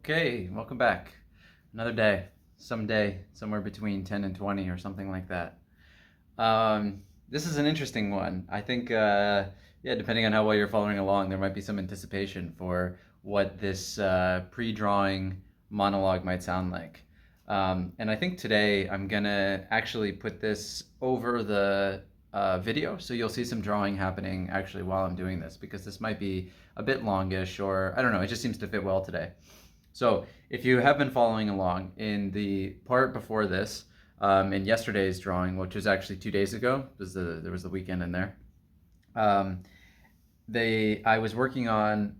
Okay, welcome back. Another day, someday, somewhere between 10 and 20 or something like that. This is an interesting one. I think, yeah, depending on how well you're following along, there might be some anticipation for what this pre-drawing monologue might sound like. And I think today I'm gonna actually put this over the video, so you'll see some drawing happening actually while I'm doing this, because this might be a bit longish, or I don't know, it just seems to fit well today. So if you have been following along in the part before this, in yesterday's drawing, which was actually 2 days ago, because there was the weekend in there, um, I was working on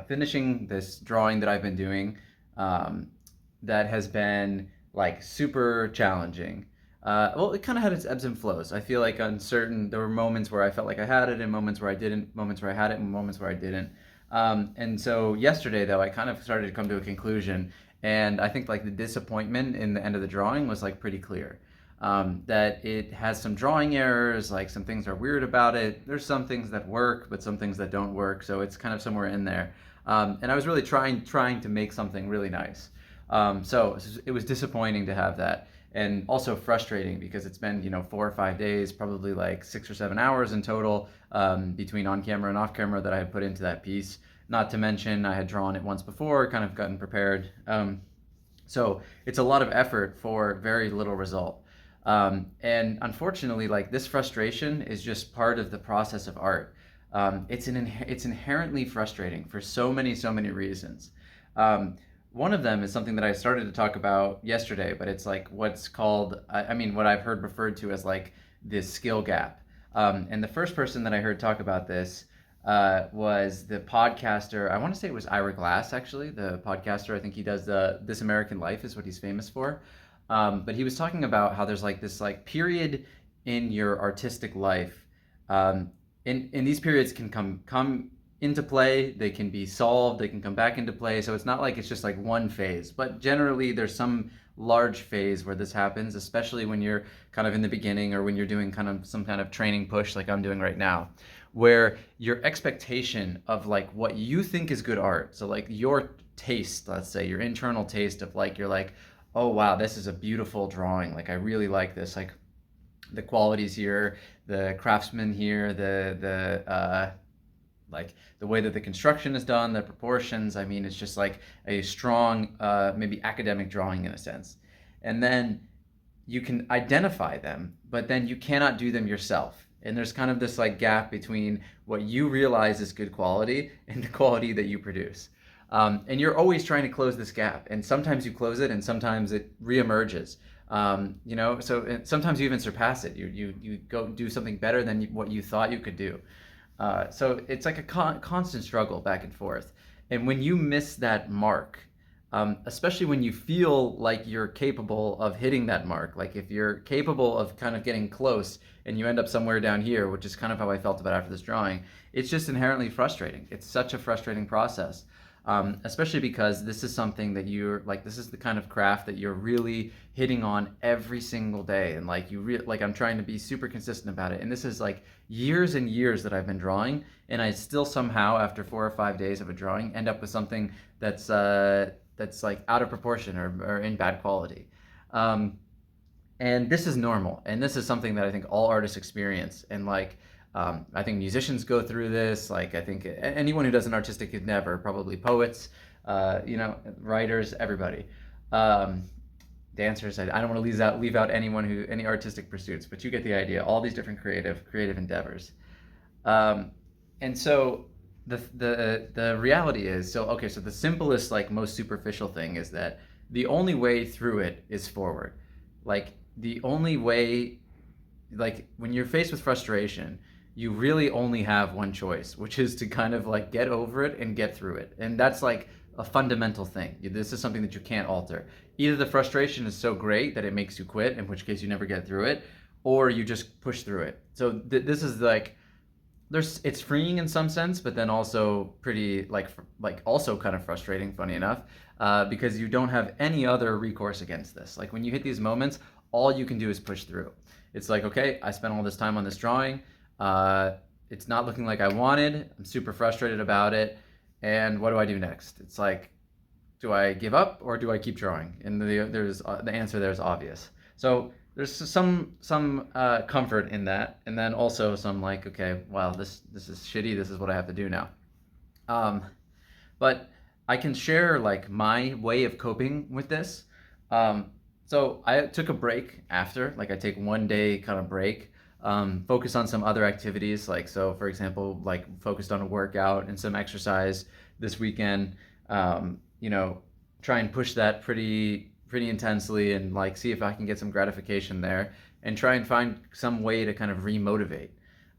finishing this drawing that I've been doing, that has been like super challenging. Well, it kind of had its ebbs and flows. I feel like there were moments where I felt like I had it, and moments where I didn't, moments where I had it, and moments where I didn't. And so yesterday, though, I kind of started to come to a conclusion, and I think like the disappointment in the end of the drawing was like pretty clear. That it has some drawing errors, like some things are weird about it. There's some things that work, but some things that don't work. So it's kind of somewhere in there. And I was really trying to make something really nice. So it was disappointing to have that, and also frustrating because it's been 4 or 5 days, probably like 6 or 7 hours in total, between on camera and off camera that I had put into that piece. Not to mention I had drawn it once before, kind of gotten prepared. So it's a lot of effort for very little result. And unfortunately, like, this frustration is just part of the process of art. It's inherently frustrating for so many reasons. One of them is something that I started to talk about yesterday, but it's like what's called, I mean, what I've heard referred to as like this skill gap. And the first person that I heard talk about this was the podcaster. I want to say it was Ira Glass, actually, the podcaster. I think he does the This American Life is what he's famous for. But he was talking about how there's like this like period in your artistic life. And these periods can come into play, they can be solved, they can come back into play. So it's not like it's just like one phase, but generally there's some large phase where this happens, especially when you're kind of in the beginning, or when you're doing kind of some kind of training push like I'm doing right now, where your expectation of like what you think is good art, so like your taste, let's say your internal taste of like, you're like, oh wow, this is a beautiful drawing, like I really like this, like the qualities here, the craftsman here, the like the way that the construction is done, the proportions. I mean, it's just like a strong, maybe academic drawing in a sense. And then you can identify them, but then you cannot do them yourself. And there's kind of this like gap between what you realize is good quality and the quality that you produce. And you're always trying to close this gap. And sometimes you close it, and sometimes it reemerges. So sometimes you even surpass it. You go do something better than what you thought you could do. So it's like a constant struggle back and forth. And when you miss that mark, especially when you feel like you're capable of hitting that mark, like if you're capable of kind of getting close and you end up somewhere down here, which is kind of how I felt about after this drawing, it's just inherently frustrating. It's such a frustrating process. Especially because this is something that you're like, this is the kind of craft that you're really hitting on every single day, and like like I'm trying to be super consistent about it, and this is like years and years that I've been drawing, and I still somehow, after 4 or 5 days of a drawing, end up with something that's like out of proportion, or in bad quality. And this is normal, and this is something that I think all artists experience, and like, I think musicians go through this. Like, I think anyone who does an artistic endeavor, probably poets, writers, everybody, dancers. I don't want to leave out any artistic pursuits, but you get the idea. All these different creative endeavors, and so the reality is, so okay, so the simplest, like most superficial thing is that the only way through it is forward. Like, the only way, like when you're faced with frustration, you really only have one choice, which is to kind of like get over it and get through it. And that's like a fundamental thing. This is something that you can't alter. Either the frustration is so great that it makes you quit, in which case you never get through it, or you just push through it. So this is like, it's freeing in some sense, but then also pretty like also kind of frustrating, funny enough, because you don't have any other recourse against this. Like, when you hit these moments, all you can do is push through. It's like, okay, I spent all this time on this drawing. It's not looking like I wanted. I'm super frustrated about it. And what do I do next? It's like, do I give up or do I keep drawing? And the answer there is obvious. So there's some comfort in that, and then also some like, okay, well, this is shitty. This is what I have to do now. Um, but I can share like my way of coping with this. Um, so I took a break after, like I take 1 day kind of break, focus on some other activities. Like, so for example, like focused on a workout and some exercise this weekend. You know, try and push that pretty intensely and like see if I can get some gratification there and try and find some way to kind of remotivate.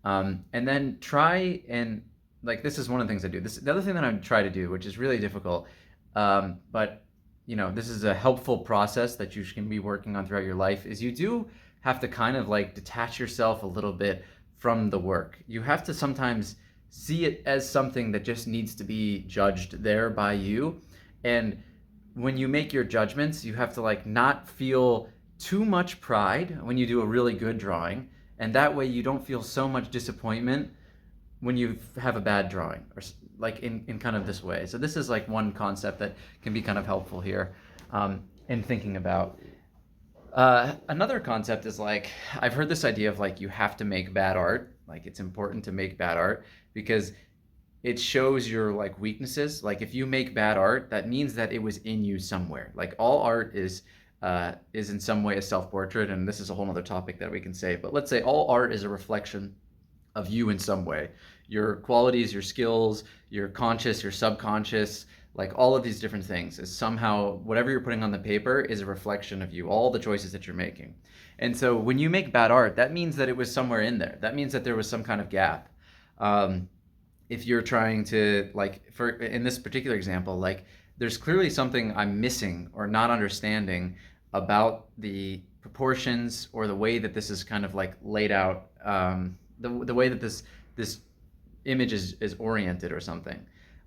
And then try and like this is one of the things I do. The other thing that I try to do, which is really difficult, but you know, this is a helpful process that you can be working on throughout your life. Is you do have to kind of like detach yourself a little bit from the work. You have to sometimes see it as something that just needs to be judged there by you, and when you make your judgments, you have to like not feel too much pride when you do a really good drawing, and that way you don't feel so much disappointment when you have a bad drawing or like in kind of this way. So this is like one concept that can be kind of helpful here in thinking about. Another concept is like, I've heard this idea of like you have to make bad art. Like it's important to make bad art because it shows your like weaknesses. Like if you make bad art, that means that it was in you somewhere. Like all art is in some way a self-portrait, and this is a whole other topic that we can say. But let's say all art is a reflection of you in some way. Your qualities, your skills, your conscious, your subconscious, like all of these different things is somehow whatever you're putting on the paper is a reflection of you, all the choices that you're making. And so when you make bad art, that means that it was somewhere in there. That means that there was some kind of gap. If you're trying to like, for in this particular example, like there's clearly something I'm missing or not understanding about the proportions or the way that this is kind of like laid out, the way that this image is oriented or something.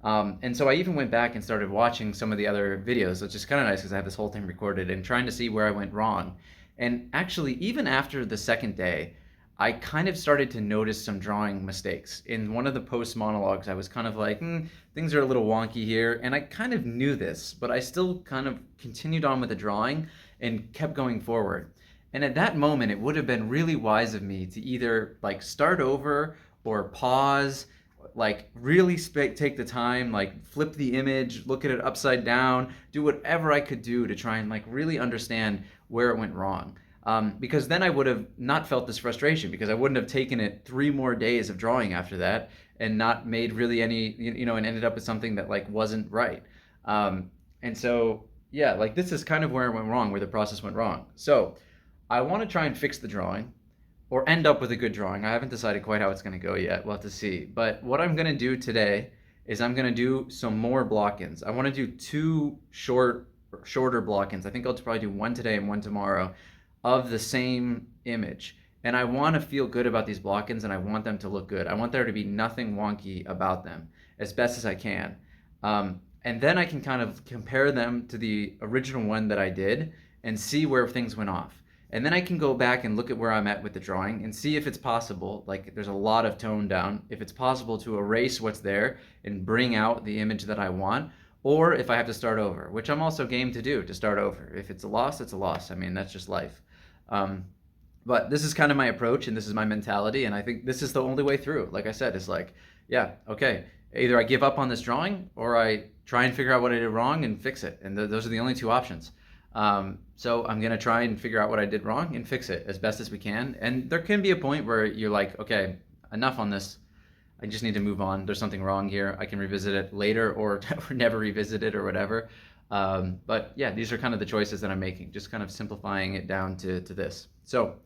And so I even went back and started watching some of the other videos, which is kind of nice because I have this whole thing recorded and trying to see where I went wrong. And actually, even after the second day, I kind of started to notice some drawing mistakes. In one of the post monologues, I was kind of like, things are a little wonky here. And I kind of knew this, but I still kind of continued on with the drawing and kept going forward. And at that moment, it would have been really wise of me to either like start over or pause, like really take the time, like flip the image, look at it upside down, do whatever I could do to try and like really understand where it went wrong. Because then I would have not felt this frustration because I wouldn't have taken it 3 more days of drawing after that and not made really any, and ended up with something that like wasn't right. And so, yeah, like this is kind of where it went wrong, where the process went wrong. So I want to try and fix the drawing or end up with a good drawing. I haven't decided quite how it's going to go yet. We'll have to see. But what I'm going to do today is I'm going to do some more block-ins. I want to do two shorter block-ins. I think I'll probably do one today and one tomorrow of the same image. And I want to feel good about these block-ins, and I want them to look good. I want there to be nothing wonky about them as best as I can. And then I can kind of compare them to the original one that I did and see where things went off. And then I can go back and look at where I'm at with the drawing and see if it's possible, like there's a lot of tone down, if it's possible to erase what's there and bring out the image that I want, or if I have to start over, which I'm also game to do, to start over. If it's a loss, it's a loss. I mean, that's just life. But this is kind of my approach and this is my mentality, and I think this is the only way through. Like I said, it's like, yeah, okay, either I give up on this drawing or I try and figure out what I did wrong and fix it. And those are the only two options. So I'm going to try and figure out what I did wrong and fix it as best as we can. And there can be a point where you're like, okay, enough on this. I just need to move on. There's something wrong here. I can revisit it later or never revisit it or whatever. But yeah, these are kind of the choices that I'm making, just kind of simplifying it down to this. So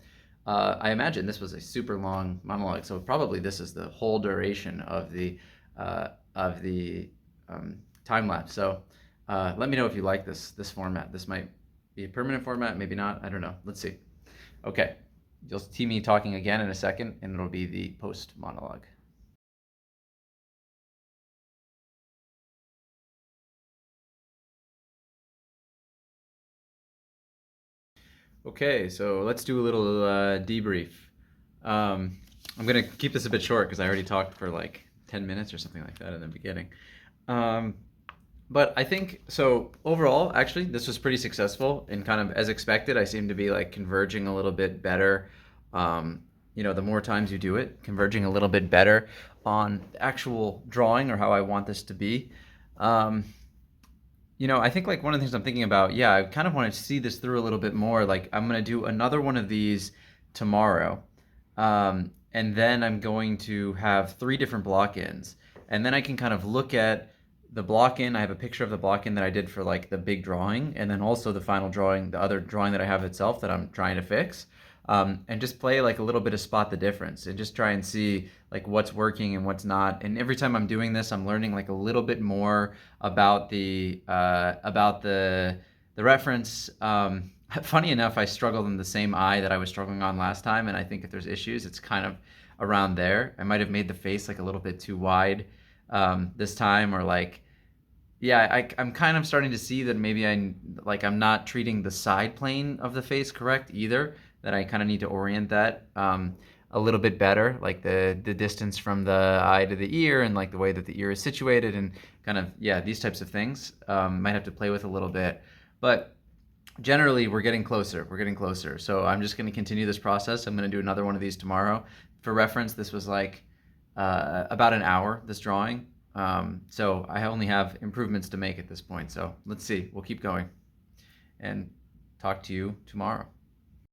I imagine this was a super long monologue. So probably this is the whole duration of the time lapse. So let me know if you like this format. This might be a permanent format, maybe not. I don't know. Let's see. Okay, you'll see me talking again in a second, and it'll be the post monologue. Okay, so let's do a little debrief. I'm gonna keep this a bit short because I already talked for like 10 minutes or something like that in the beginning. But I think so overall, actually, this was pretty successful and kind of as expected. I seem to be like converging a little bit better. Um, the more times you do it, converging a little bit better on the actual drawing or how I want this to be. Um, I think like one of the things I'm thinking about, yeah, I kind of want to see this through a little bit more. Like I'm gonna do another one of these tomorrow, and then I'm going to have three different block-ins, and then I can kind of look at the block-in. I have a picture of the block-in that I did for like the big drawing, and then also the final drawing, the other drawing that I have itself that I'm trying to fix, and just play like a little bit of spot the difference, and just try and see like what's working and what's not. And every time I'm doing this, I'm learning like a little bit more about the reference. Funny enough, I struggled in the same eye that I was struggling on last time, and I think if there's issues, it's kind of around there. I might have made the face like a little bit too wide this time, or like, yeah, I'm kind of starting to see that maybe I'm not treating the side plane of the face correct either. That I kind of need to orient that a little bit better, like the distance from the eye to the ear, and like the way that the ear is situated, and kind of, yeah, these types of things. Might have to play with a little bit, but generally we're getting closer. We're getting closer. So I'm just going to continue this process. I'm going to do another one of these tomorrow. For reference, this was like about an hour, this drawing. So I only have improvements to make at this point. So let's see. We'll keep going and talk to you tomorrow.